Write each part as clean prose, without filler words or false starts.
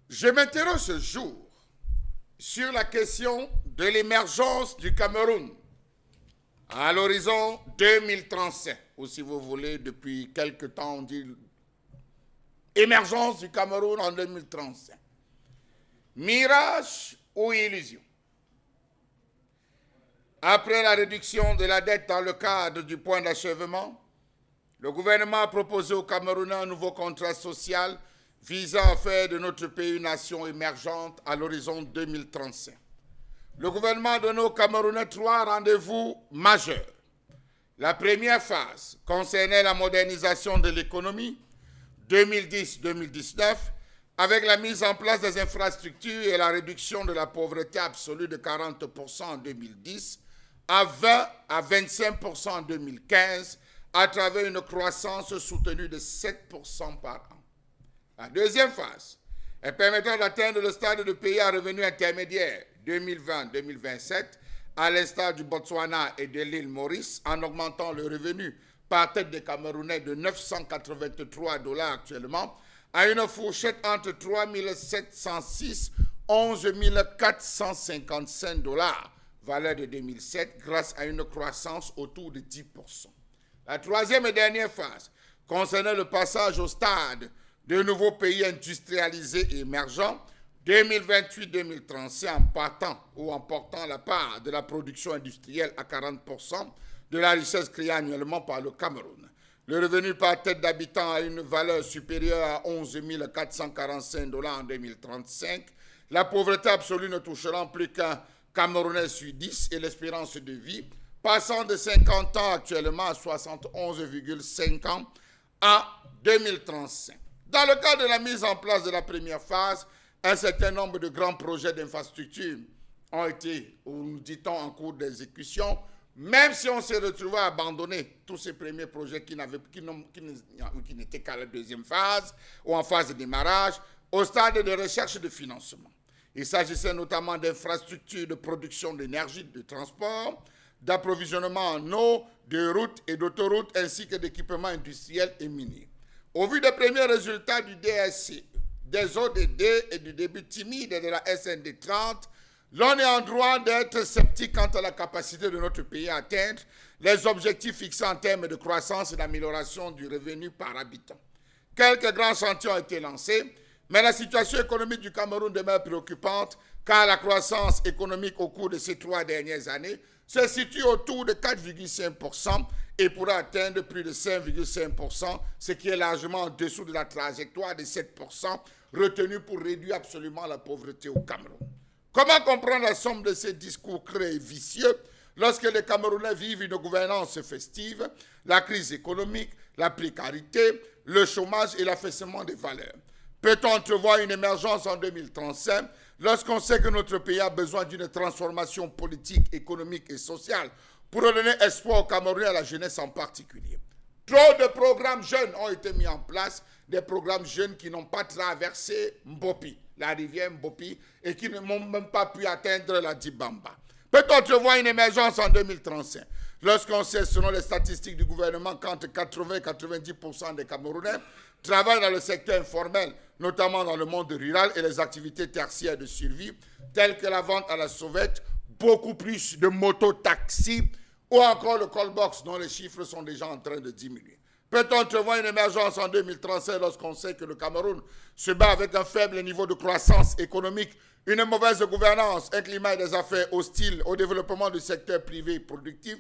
Je m'interroge ce jour sur la question de l'émergence du Cameroun à l'horizon 2035, ou si vous voulez, depuis quelque temps, on dit émergence du Cameroun en 2035. Mirage ou illusion? Après la réduction de la dette dans le cadre du point d'achèvement, le gouvernement a proposé aux Camerounais un nouveau contrat social visant à faire de notre pays une nation émergente à l'horizon 2035. Le gouvernement a donné aux Camerounais 3 rendez-vous majeurs. La première phase concernait la modernisation de l'économie 2010-2019 avec la mise en place des infrastructures et la réduction de la pauvreté absolue de 40% en 2010 à 20 à 25% en 2015 à travers une croissance soutenue de 7% par an. La deuxième phase, elle permettra d'atteindre le stade de pays à revenu intermédiaire 2020-2027, à l'instar du Botswana et de l'île Maurice, en augmentant le revenu par tête des Camerounais de 983 $ actuellement, à une fourchette entre 3 706 et 11 455 $, valeur de 2007, grâce à une croissance autour de 10%. La troisième et dernière phase concernait le passage au stade de nouveaux pays industrialisés et émergents 2028-2035 en portant la part de la production industrielle à 40% de la richesse créée annuellement par le Cameroun. Le revenu par tête d'habitant a une valeur supérieure à 11 445 $ en 2035. La pauvreté absolue ne touchera plus qu'un Camerounais sur 10 et l'espérance de vie passant de 50 ans actuellement à 71,5 ans en 2035. Dans le cadre de la mise en place de la première phase, un certain nombre de grands projets d'infrastructure ont été, ou nous dit-on, en cours d'exécution, même si on s'est retrouvé à abandonner tous ces premiers projets qui n'étaient qu'à la deuxième phase ou en phase de démarrage, au stade de recherche de financement. Il s'agissait notamment d'infrastructures de production d'énergie, de transport, d'approvisionnement en eau, de routes et d'autoroutes, ainsi que d'équipements industriels et miniers. Au vu des premiers résultats du DSC, des ODD et du début timide de la SND 30, l'on est en droit d'être sceptique quant à la capacité de notre pays à atteindre les objectifs fixés en termes de croissance et d'amélioration du revenu par habitant. Quelques grands chantiers ont été lancés, mais la situation économique du Cameroun demeure préoccupante car la croissance économique au cours de ces 3 dernières années se situe autour de 4,5% et pourra atteindre plus de 5,5%, ce qui est largement en dessous de la trajectoire de 7% retenue pour réduire absolument la pauvreté au Cameroun. Comment comprendre la somme de ces discours creux et vicieux lorsque les Camerounais vivent une gouvernance festive, la crise économique, la précarité, le chômage et l'affaissement des valeurs? Peut-on entrevoir une émergence en 2035 lorsqu'on sait que notre pays a besoin d'une transformation politique, économique et sociale pour redonner espoir aux Camerounais et à la jeunesse en particulier? Trop de programmes jeunes ont été mis en place, des programmes jeunes qui n'ont pas traversé Mbopi, la rivière Mbopi, et qui n'ont même pas pu atteindre la Dibamba. Peut-on entrevoir une émergence en 2035 lorsqu'on sait, selon les statistiques du gouvernement, qu'entre 80 et 90% des Camerounais travaillent dans le secteur informel, notamment dans le monde rural et les activités tertiaires de survie, telles que la vente à la sauvette, beaucoup plus de moto-taxis ou encore le call-box dont les chiffres sont déjà en train de diminuer. Peut-on entrevoir une émergence en 2035 lorsqu'on sait que le Cameroun se bat avec un faible niveau de croissance économique, une mauvaise gouvernance, un climat des affaires hostile au développement du secteur privé productif,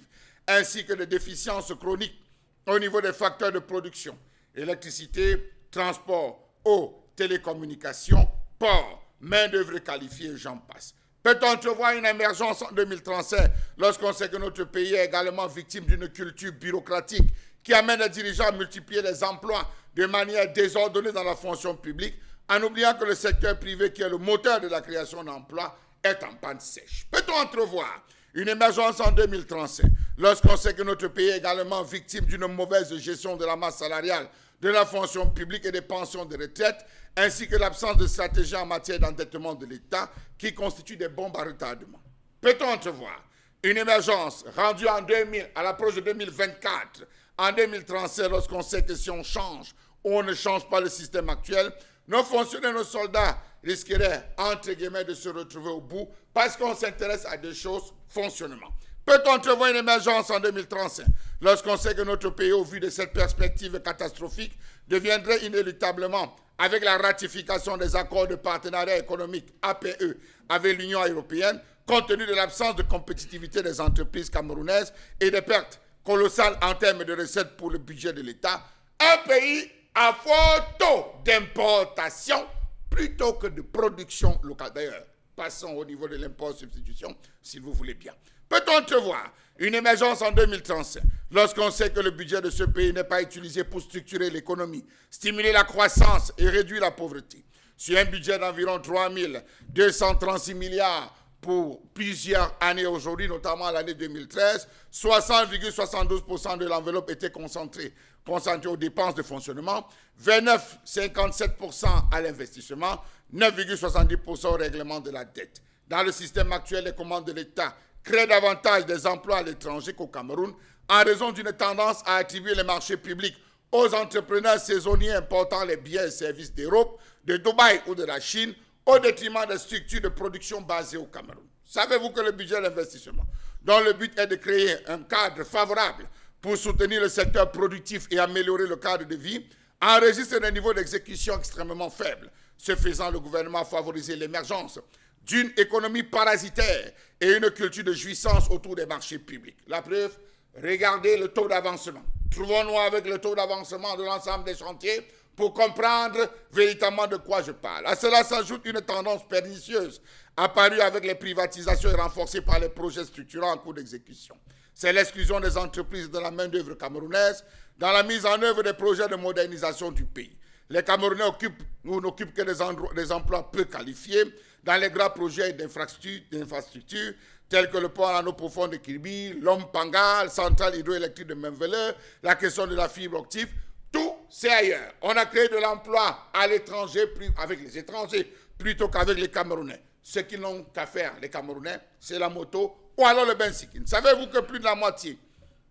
ainsi que des déficiences chroniques au niveau des facteurs de production, électricité, transport, eau, télécommunications, port, main-d'œuvre qualifiée, j'en passe. Peut-on entrevoir une émergence en 2035 lorsqu'on sait que notre pays est également victime d'une culture bureaucratique qui amène les dirigeants à multiplier les emplois de manière désordonnée dans la fonction publique, en oubliant que le secteur privé, qui est le moteur de la création d'emplois, est en panne sèche? Peut-on entrevoir une émergence en 2035 lorsqu'on sait que notre pays est également victime d'une mauvaise gestion de la masse salariale, de la fonction publique et des pensions de retraite, ainsi que l'absence de stratégie en matière d'endettement de l'État qui constituent des bombes à retardement? Peut-on entrevoir une émergence rendue en 2000, à l'approche de 2024, en 2035, lorsqu'on sait que si on change ou on ne change pas le système actuel, nos fonctionnaires, nos soldats risquerait, entre guillemets, de se retrouver au bout parce qu'on s'intéresse à des choses fonctionnement. Peut-on entrevoir une émergence en 2035 lorsqu'on sait que notre pays, au vu de cette perspective catastrophique, deviendrait inéluctablement, avec la ratification des accords de partenariat économique APE avec l'Union européenne, compte tenu de l'absence de compétitivité des entreprises camerounaises et des pertes colossales en termes de recettes pour le budget de l'État, un pays à fort taux d'importation plutôt que de production locale. D'ailleurs, passons au niveau de l'import-substitution, si vous voulez bien. Peut-on entrevoir une émergence en 2035 lorsqu'on sait que le budget de ce pays n'est pas utilisé pour structurer l'économie, stimuler la croissance et réduire la pauvreté? Sur un budget d'environ 3 236 milliards pour plusieurs années aujourd'hui, notamment l'année 2013, 60,72% de l'enveloppe était concentrée aux dépenses de fonctionnement, 29,57% à l'investissement, 9,70% au règlement de la dette. Dans le système actuel, les commandes de l'État créent davantage des emplois à l'étranger qu'au Cameroun en raison d'une tendance à attribuer les marchés publics aux entrepreneurs saisonniers important les biens et services d'Europe, de Dubaï ou de la Chine, au détriment des structures de production basées au Cameroun. Savez-vous que le budget d'investissement, dont le but est de créer un cadre favorable pour soutenir le secteur productif et améliorer le cadre de vie, enregistre des niveaux d'exécution extrêmement faibles. Ce faisant, le gouvernement a favorisé l'émergence d'une économie parasitaire et une culture de jouissance autour des marchés publics. La preuve, regardez le taux d'avancement. Trouvons-nous avec le taux d'avancement de l'ensemble des chantiers pour comprendre véritablement de quoi je parle. À cela s'ajoute une tendance pernicieuse apparue avec les privatisations et renforcée par les projets structurants en cours d'exécution. C'est l'exclusion des entreprises de la main-d'œuvre camerounaise dans la mise en œuvre des projets de modernisation du pays. Les Camerounais n'occupent que des emplois peu qualifiés dans les grands projets d'infrastructures tels que le port en eau profonde de Kirby, l'Ompanga, centrale hydroélectrique de Memvele, la question de la fibre optique. Tout, c'est ailleurs. On a créé de l'emploi à l'étranger, avec les étrangers, plutôt qu'avec les Camerounais. Ce qu'ils n'ont qu'à faire, les Camerounais, c'est la moto ou alors le bensikin. Savez-vous que plus de la moitié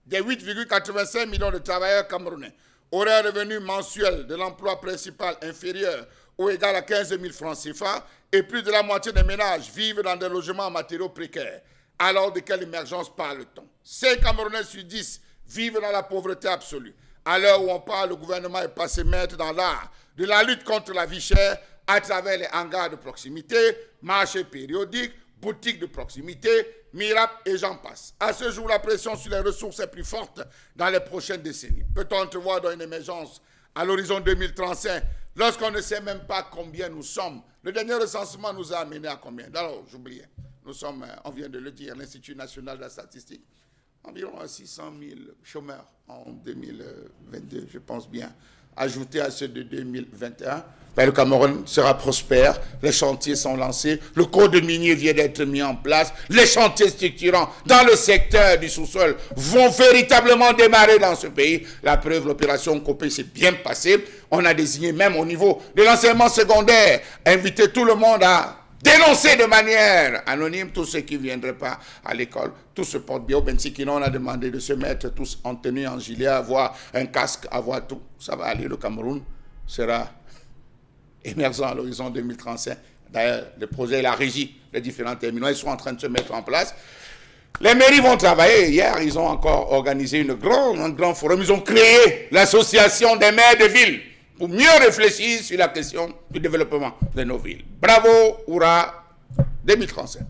des 8,85 millions de travailleurs camerounais auraient un revenu mensuel de l'emploi principal inférieur ou égal à 15 000 francs CFA et plus de la moitié des ménages vivent dans des logements en matériaux précaires? Alors de quelle émergence parle-t-on? 5 Camerounais sur 10 vivent dans la pauvreté absolue. À l'heure où on parle, le gouvernement est passé maître dans l'art de la lutte contre la vie chère à travers les hangars de proximité, marchés périodiques, boutiques de proximité, miracles et j'en passe. À ce jour, la pression sur les ressources est plus forte dans les prochaines décennies. Peut-on entrevoir dans une émergence à l'horizon 2035 lorsqu'on ne sait même pas combien nous sommes? Le dernier recensement nous a amené à combien? Alors, j'oubliais. Nous sommes, on vient de le dire, l'Institut national de la statistique, environ 600 000 chômeurs en 2022, je pense bien. Ajouté à ceux de 2021, le Cameroun sera prospère, les chantiers sont lancés, le code minier vient d'être mis en place, les chantiers structurants dans le secteur du sous-sol vont véritablement démarrer dans ce pays. La preuve, l'opération Copé s'est bien passée. On a désigné même au niveau de l'enseignement secondaire, invité tout le monde à dénoncer de manière anonyme tous ceux qui ne viendraient pas à l'école. Tout se porte bien. Au Bensikino, on a demandé de se mettre tous en tenue, en gilet, avoir un casque, avoir tout. Ça va aller. Le Cameroun sera émergent à l'horizon 2035. D'ailleurs, le projet et la régie, les différents terminaux, ils sont en train de se mettre en place. Les mairies vont travailler. Hier, ils ont encore organisé un grand forum. Ils ont créé l'association des maires de ville pour mieux réfléchir sur la question du développement de nos villes. Bravo, hurrah, 2035.